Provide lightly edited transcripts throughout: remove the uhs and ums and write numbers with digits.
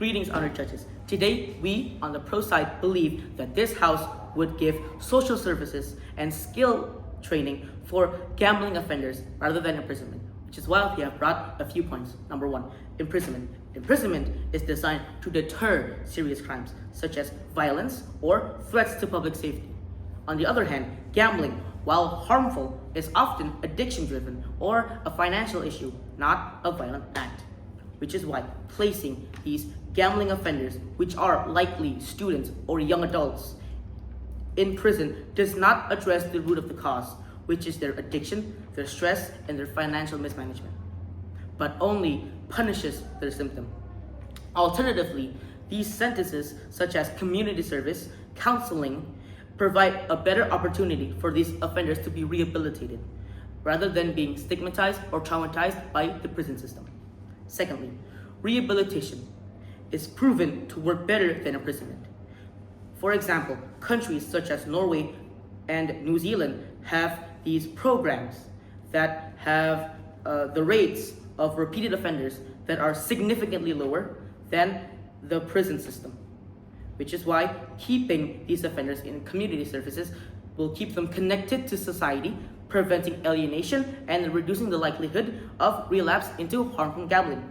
Greetings, honored judges. Today, we on the pro side believe that this house would give social services and skill training for gambling offenders rather than imprisonment, which is why we have brought a few points. Number one, imprisonment. Imprisonment is designed to deter serious crimes such as violence or threats to public safety. On the other hand, gambling, while harmful, is often addiction-driven or a financial issue, not a violent act, which is why placing these gambling offenders, which are likely students or young adults, in prison does not address the root of the cause, which is their addiction, their stress, and their financial mismanagement, but only punishes their symptom. Alternatively, these sentences, such as community service, counseling, provide a better opportunity for these offenders to be rehabilitated, rather than being stigmatized or traumatized by the prison system. Secondly, rehabilitation is proven to work better than imprisonment. For example, countries such as Norway and New Zealand have these programs that have the rates of repeated offenders that are significantly lower than the prison system, which is why keeping these offenders in community services will keep them connected to society, preventing alienation and reducing the likelihood of relapse into harmful gambling.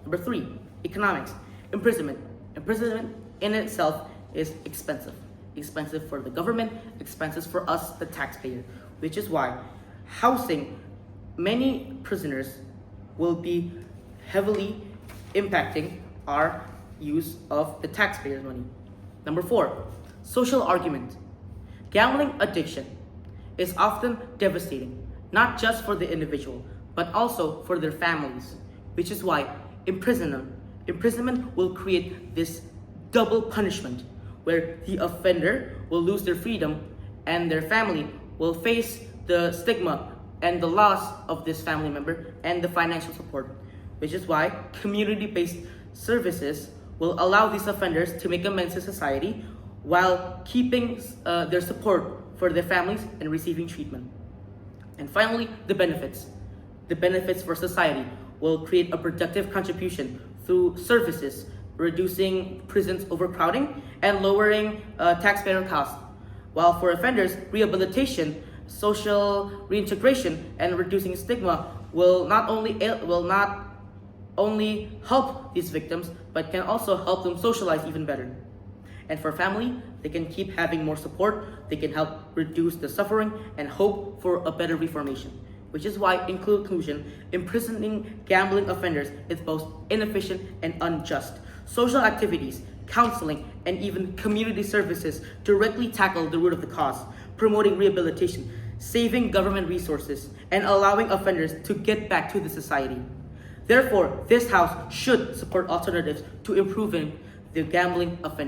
Number three, economics. Imprisonment. Imprisonment in itself is expensive. Expensive for the government, expensive for us, the taxpayer, which is why housing many prisoners will be heavily impacting our use of the taxpayers' money. Number four, social argument. Gambling addiction is often devastating, not just for the individual, but also for their families, which is why imprisonment will create this double punishment where the offender will lose their freedom and their family will face the stigma and the loss of this family member and the financial support, which is why community-based services will allow these offenders to make amends to society while keeping their support for their families and receiving treatment. And finally, the benefits. The benefits for society will create a productive contribution through services, reducing prisons overcrowding and lowering taxpayer costs. While for offenders, rehabilitation, social reintegration, and reducing stigma will not only help these victims, but can also help them socialize even better. And for family, they can keep having more support, they can help reduce the suffering and hope for a better reformation. Which is why, in conclusion, imprisoning gambling offenders is both inefficient and unjust. Social activities, counseling, and even community services directly tackle the root of the cause, promoting rehabilitation, saving government resources, and allowing offenders to get back to the society. Therefore, this house should support alternatives to improving the gambling offenders.